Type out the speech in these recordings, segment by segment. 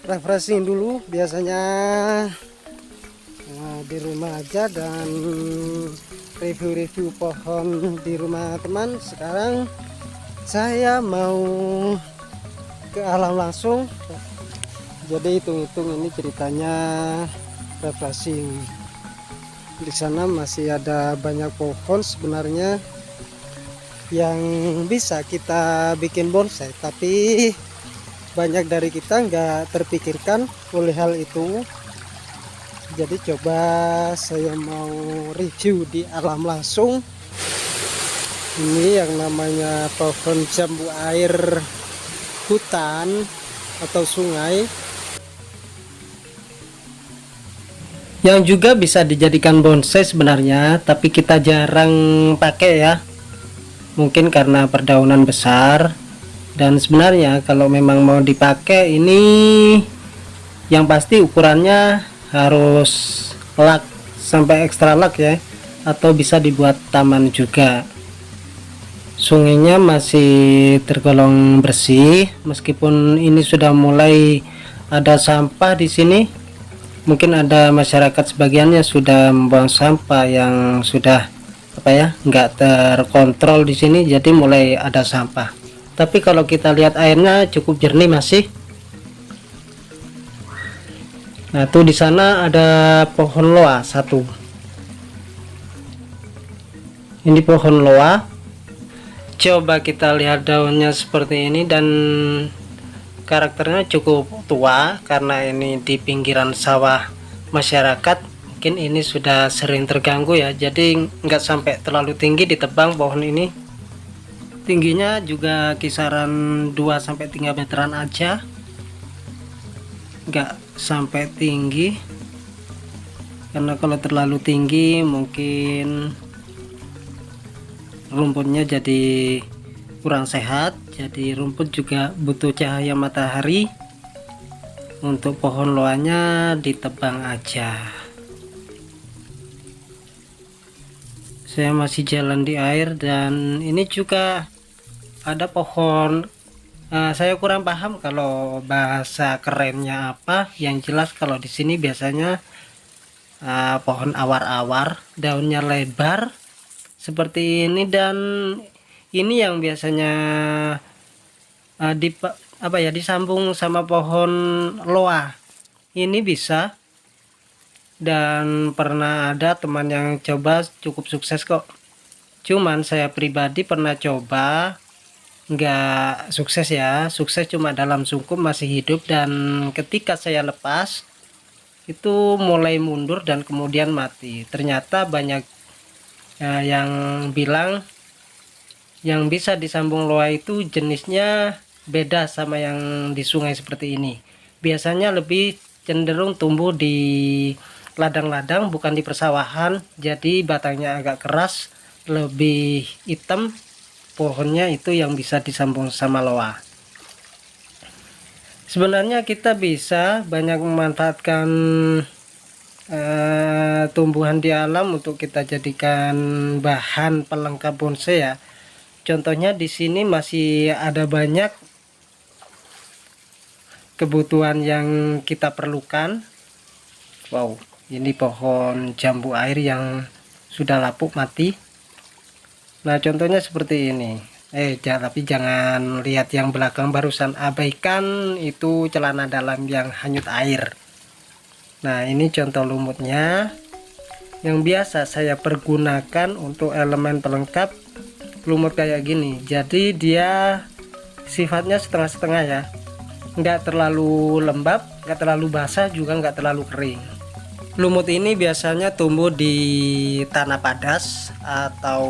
refreshing dulu biasanya di rumah aja, dan review-review pohon di rumah teman. Sekarang saya mau ke alam langsung, jadi hitung-hitung ini ceritanya refreshing. Di sana masih ada banyak pohon sebenarnya yang bisa kita bikin bonsai, tapi banyak dari kita nggak terpikirkan oleh hal itu. Jadi coba saya mau review di alam langsung. Ini yang namanya pohon jambu air hutan atau sungai, yang juga bisa dijadikan bonsai sebenarnya, tapi kita jarang pakai ya, mungkin karena perdaunan besar. Dan sebenarnya kalau memang mau dipakai ini, yang pasti ukurannya harus lak sampai ekstra lak ya, atau bisa dibuat taman juga. Sungainya masih tergolong bersih, meskipun ini sudah mulai ada sampah di sini. Mungkin ada masyarakat sebagiannya sudah membuang sampah yang sudah nggak terkontrol di sini, jadi mulai ada sampah. Tapi kalau kita lihat airnya cukup jernih masih. Nah tuh di sana ada pohon loa satu. Ini pohon loa. Coba kita lihat daunnya seperti ini, dan karakternya cukup tua karena ini di pinggiran sawah masyarakat. Mungkin ini sudah sering terganggu ya, jadi nggak sampai terlalu tinggi ditebang pohon ini. Tingginya juga kisaran 2-3 meteran aja, nggak sampai tinggi, karena kalau terlalu tinggi mungkin rumputnya jadi kurang sehat. Jadi rumput juga butuh cahaya matahari. Untuk pohon loanya ditebang aja. Saya masih jalan di air, dan ini juga ada pohon, saya kurang paham kalau bahasa kerennya apa. Yang jelas kalau di sini biasanya pohon awar-awar, daunnya lebar seperti ini, dan ini yang biasanya disambung sama pohon loa. Ini bisa, dan pernah ada teman yang coba cukup sukses kok. Cuman saya pribadi pernah coba, nggak sukses ya. Sukses cuma dalam sungkup masih hidup, dan ketika saya lepas itu mulai mundur dan kemudian mati. Ternyata banyak yang bilang yang bisa disambung loa itu jenisnya beda sama yang di sungai seperti ini. Biasanya lebih cenderung tumbuh di ladang-ladang, bukan di persawahan. Jadi batangnya agak keras, lebih hitam. Pohonnya itu yang bisa disambung sama loa. Sebenarnya kita bisa banyak memanfaatkan tumbuhan di alam untuk kita jadikan bahan pelengkap bonsai ya. Contohnya di sini masih ada banyak kebutuhan yang kita perlukan. Wow, ini pohon jambu air yang sudah lapuk mati. Nah contohnya seperti ini. Tapi jangan lihat yang belakang barusan, abaikan itu celana dalam yang hanyut air. Nah ini contoh lumutnya yang biasa saya pergunakan untuk elemen pelengkap lumut kayak gini. Jadi dia sifatnya setengah-setengah ya, nggak terlalu lembab, nggak terlalu basah, juga nggak terlalu kering. Lumut ini biasanya tumbuh di tanah padas atau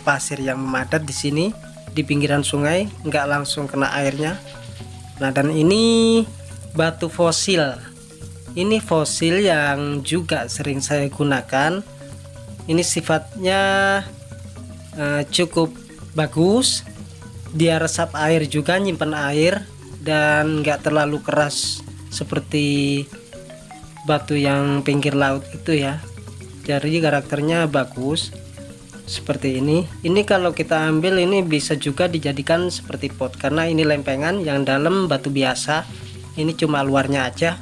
pasir yang memadat di sini di pinggiran sungai, nggak langsung kena airnya. Nah dan ini batu fosil. Ini fosil yang juga sering saya gunakan. Ini sifatnya cukup bagus, dia resap air juga, nyimpan air, dan nggak terlalu keras seperti batu yang pinggir laut itu ya. Jadi karakternya bagus seperti ini. Ini kalau kita ambil ini bisa juga dijadikan seperti pot, karena ini lempengan yang dalam batu biasa. ini cuma luarnya aja.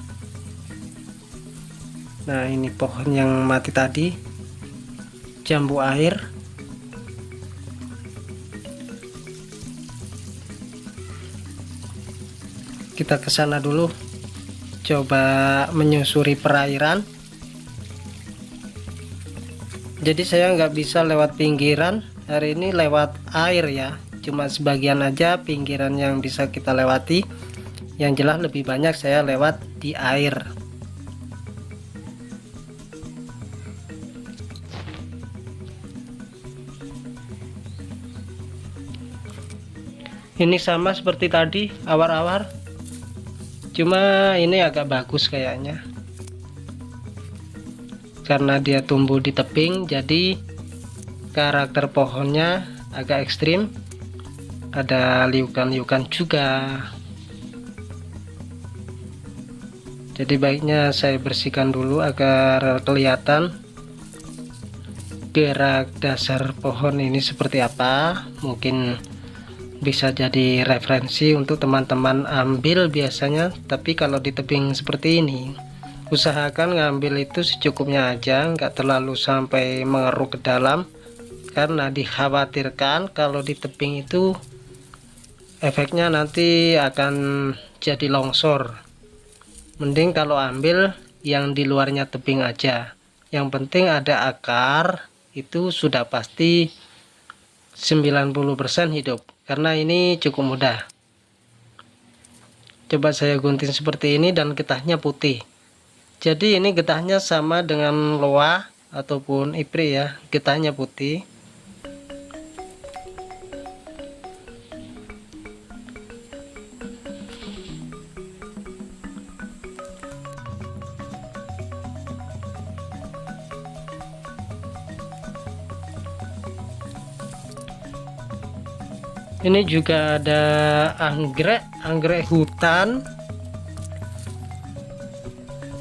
Nah, ini pohon yang mati tadi, jambu air. Kita ke sana dulu, coba menyusuri perairan. Jadi saya nggak bisa lewat pinggiran hari ini, lewat air ya, cuma sebagian aja pinggiran yang bisa kita lewati. Yang jelas lebih banyak saya lewat di air. Ini sama seperti tadi awar-awar, cuma ini agak bagus kayaknya karena dia tumbuh di tebing, jadi karakter pohonnya agak ekstrim, ada liukan-liukan juga. Jadi baiknya saya bersihkan dulu agar kelihatan gerak dasar pohon ini seperti apa. Mungkin bisa jadi referensi untuk teman-teman ambil biasanya. Tapi kalau di tebing seperti ini, usahakan ngambil itu secukupnya aja, nggak terlalu sampai mengeruk ke dalam, karena dikhawatirkan kalau di tebing itu efeknya nanti akan jadi longsor. Mending kalau ambil yang di luarnya tebing aja, yang penting ada akar, itu sudah pasti 90% hidup, karena ini cukup mudah. Coba saya gunting seperti ini dan getahnya putih. Jadi ini getahnya sama dengan loa ataupun ipri ya, getahnya putih. Ini juga ada anggrek hutan.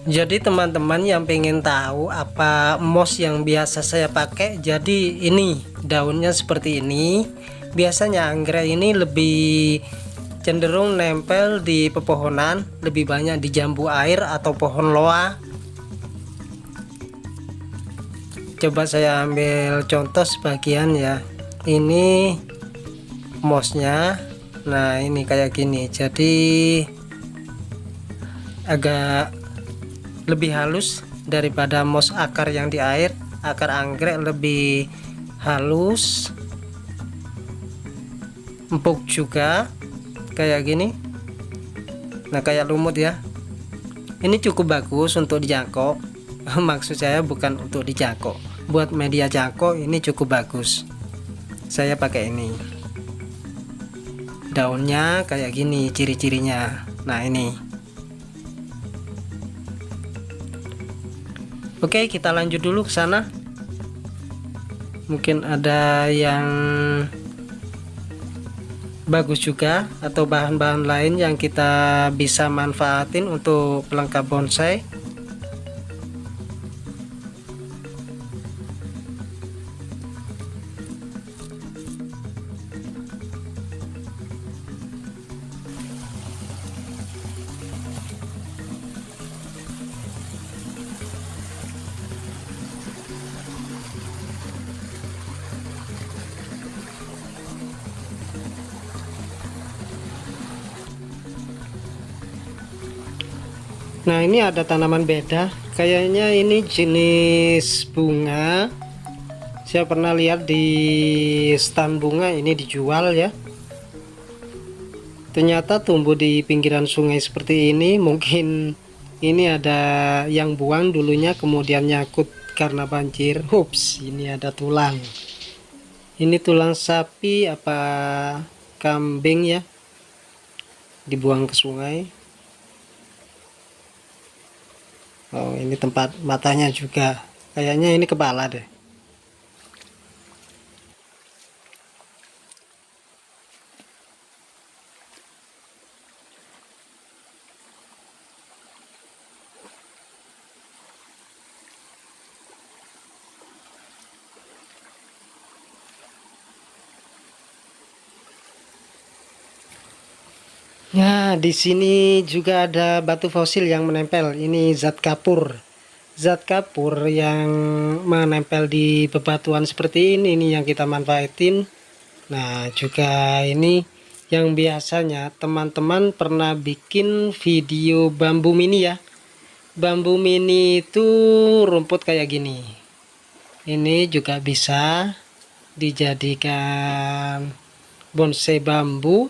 Jadi teman-teman yang pengen tahu apa moss yang biasa saya pakai, jadi ini daunnya seperti ini. Biasanya anggrek ini lebih cenderung nempel di pepohonan, lebih banyak di jambu air atau pohon loa. Coba saya ambil contoh sebagian ya. Ini mossnya, nah ini kayak gini, jadi agak lebih halus daripada moss akar yang di air. Akar anggrek lebih halus, empuk juga kayak gini. Nah, kayak lumut ya. Ini cukup bagus untuk dijangkau. Maksud saya bukan untuk dijangkau, buat media jangkau ini cukup bagus. Saya pakai ini. Daunnya kayak gini ciri-cirinya. Nah, ini. Oke, kita lanjut dulu ke sana. Mungkin ada yang bagus juga atau bahan-bahan lain yang kita bisa manfaatin untuk pelengkap bonsai. Nah, ini ada tanaman beda, kayaknya ini jenis bunga. Saya pernah lihat di stand bunga ini dijual ya. Ternyata tumbuh di pinggiran sungai seperti ini. Mungkin ini ada yang buang dulunya kemudian nyangkut karena banjir. Ups, ini ada tulang. Ini tulang sapi apa kambing ya, dibuang ke sungai. Oh, ini tempat matanya juga. Kayaknya ini kepala deh. Nah, di sini juga ada batu fosil yang menempel. Ini zat kapur. Zat kapur yang menempel di bebatuan seperti ini yang kita manfaatin. Nah, juga ini yang biasanya teman-teman pernah bikin video bambu mini ya. Bambu mini itu rumput kayak gini. Ini juga bisa dijadikan bonsai bambu.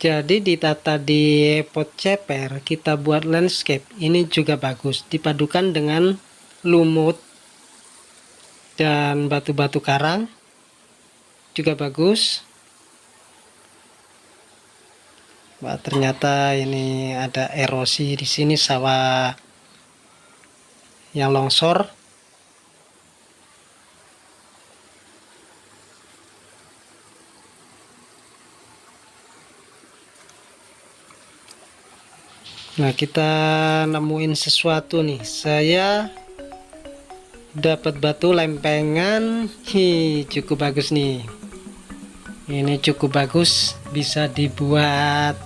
Jadi ditata di pot ceper, kita buat landscape. Ini juga bagus. Dipadukan dengan lumut dan batu-batu karang juga bagus. Wah, ternyata ini ada erosi di sini, sawah yang longsor. Nah, kita nemuin sesuatu nih. Saya dapat batu lempengan. Cukup bagus nih. Ini cukup bagus, bisa dibuat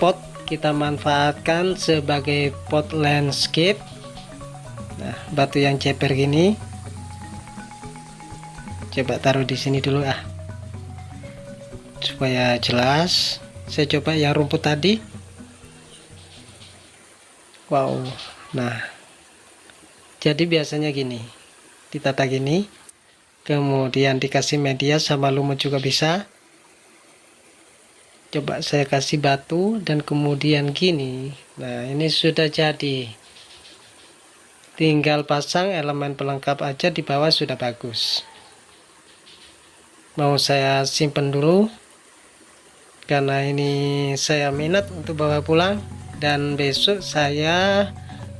pot, kita manfaatkan sebagai pot landscape. Nah, batu yang ceper gini. Coba taruh di sini dulu supaya jelas. Saya coba yang rumput tadi. Wow. Nah, jadi biasanya gini, ditata gini, kemudian dikasih media sama lumut juga bisa. Coba saya kasih batu dan kemudian gini. Nah, ini sudah jadi. Tinggal pasang elemen pelengkap aja di bawah sudah bagus. Mau saya simpen dulu karena ini saya minat untuk bawa pulang, dan besok saya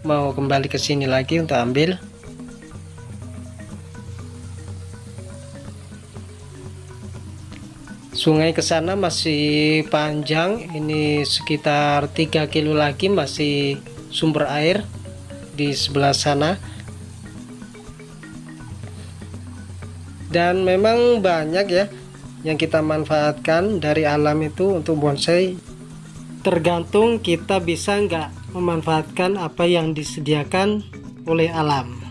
mau kembali ke sini lagi untuk ambil. Sungai ke sana masih panjang, ini sekitar 3 kilo lagi masih sumber air di sebelah sana. Dan memang banyak ya yang kita manfaatkan dari alam itu untuk bonsai. Tergantung kita bisa nggak memanfaatkan apa yang disediakan oleh alam.